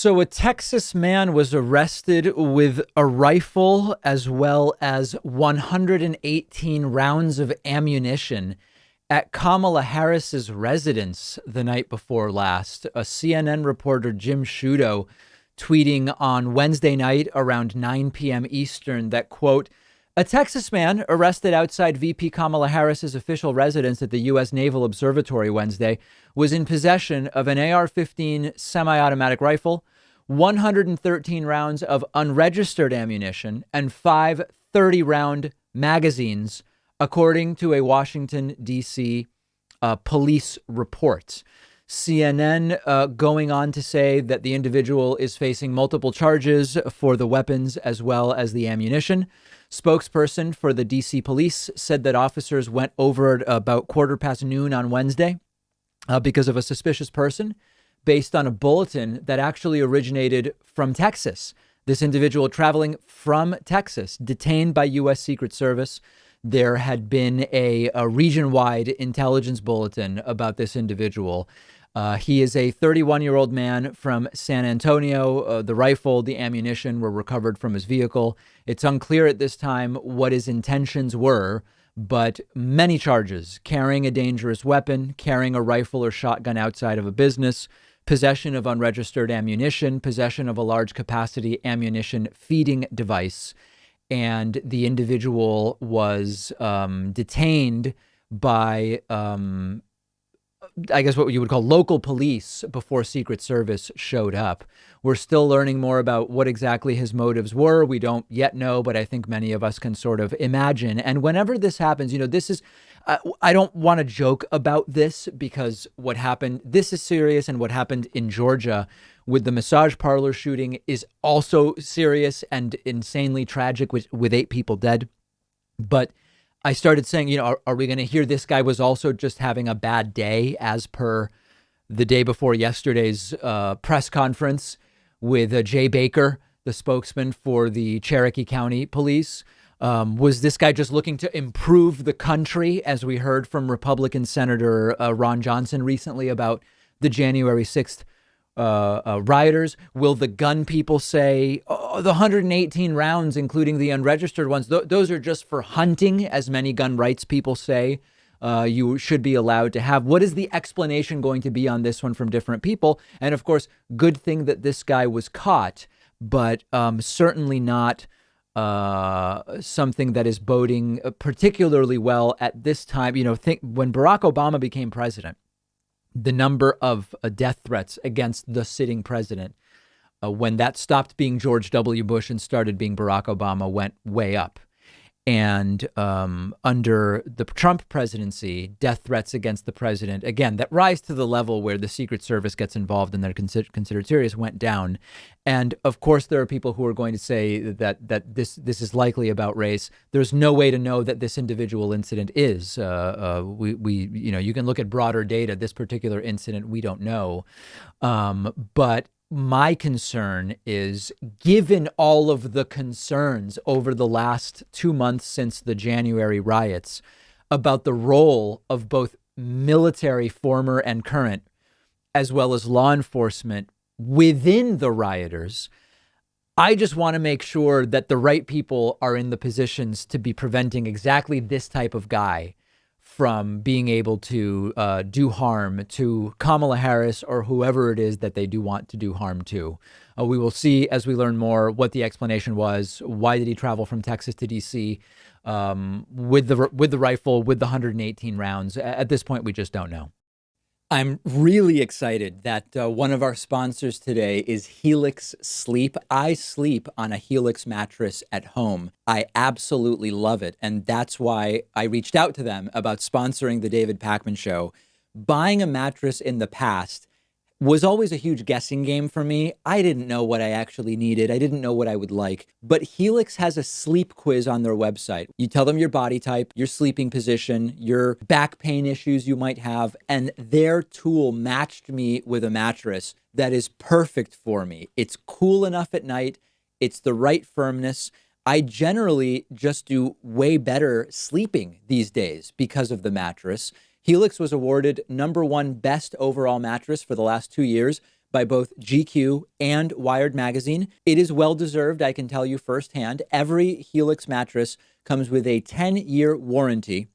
So a Texas man was arrested with a rifle as well as 118 rounds of ammunition at Kamala Harris's residence the night before last. A CNN reporter, Jim Sciutto, tweeting on Wednesday night around 9 p.m. Eastern that, quote, a Texas man arrested outside VP Kamala Harris's official residence at the U.S. Naval Observatory Wednesday was in possession of an AR-15 semi-automatic rifle, 113 rounds of unregistered ammunition, and 5 30-round magazines, according to a Washington, D.C. Police report. CNN going on to say that the individual is facing multiple charges for the weapons as well as the ammunition. Spokesperson for the D.C. police said that officers went over at about noon on Wednesday because of a suspicious person based on a bulletin that actually originated from Texas. This individual traveling from Texas, detained by U.S. Secret Service. There had been a region-wide intelligence bulletin about this individual. He is a 31-year-old man from San Antonio. The rifle, the ammunition were recovered from his vehicle. It's unclear at this time what his intentions were, but many charges: carrying a dangerous weapon, carrying a rifle or shotgun outside of a business, possession of unregistered ammunition, possession of a large capacity ammunition feeding device. And the individual was detained by, I guess what you would call local police before Secret Service showed up. We're still learning more about what exactly his motives were. We don't yet know, but I think many of us can sort of imagine. And whenever this happens, this is, I don't want to joke about this because what happened, this is serious. And what happened in Georgia with the massage parlor shooting is also serious and insanely tragic with 8 people dead. But I started saying, are we going to hear this guy was also just having a bad day as per the day before yesterday's press conference with Jay Baker, the spokesman for the Cherokee County Police? Was this guy just looking to improve the country, as we heard from Republican Senator Ron Johnson recently about the January 6th rioters? Will the gun people say, oh, the 118 rounds, including the unregistered ones, those are just for hunting, as many gun rights people say you should be allowed to have? What is the explanation going to be on this one from different people? And of course, good thing that this guy was caught, but certainly not something that is boding particularly well at this time. Think when Barack Obama became president, the number of death threats against the sitting president, when that stopped being George W. Bush and started being Barack Obama, went way up. And under the Trump presidency, death threats against the president, again, that rise to the level where the Secret Service gets involved and they're considered serious, went down. And of course, there are people who are going to say that this is likely about race. There's no way to know that this individual incident is. You can look at broader data. This particular incident, we don't know. But my concern is, given all of the concerns over the last 2 months since the January riots about the role of both military, former and current, as well as law enforcement within the rioters, I just want to make sure that the right people are in the positions to be preventing exactly this type of guy from being able to do harm to Kamala Harris or whoever it is that they do want to do harm to. We will see as we learn more what the explanation was. Why did he travel from Texas to D.C. With the rifle, with the 118 rounds? At this point, we just don't know. I'm really excited that one of our sponsors today is Helix Sleep. I sleep on a Helix mattress at home. I absolutely love it. And that's why I reached out to them about sponsoring the David Pakman Show. Buying a mattress in the past was always a huge guessing game for me. I didn't know what I actually needed. I didn't know what I would like. But Helix has a sleep quiz on their website. You tell them your body type, your sleeping position, your back pain issues you might have, and their tool matched me with a mattress that is perfect for me. It's cool enough at night. It's the right firmness. I generally just do way better sleeping these days because of the mattress. Helix was awarded #1 best overall mattress for the last 2 years by both GQ and Wired Magazine. It is well-deserved, I can tell you firsthand. Every Helix mattress comes with a 10-year warranty.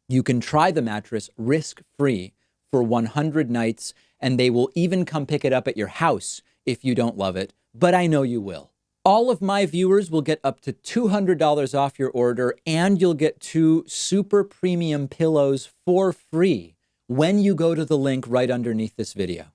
You can try the mattress risk-free for 100 nights, and they will even come pick it up at your house if you don't love it, but I know you will. All of my viewers will get up to $200 off your order, and you'll get 2 super premium pillows for free when you go to the link right underneath this video.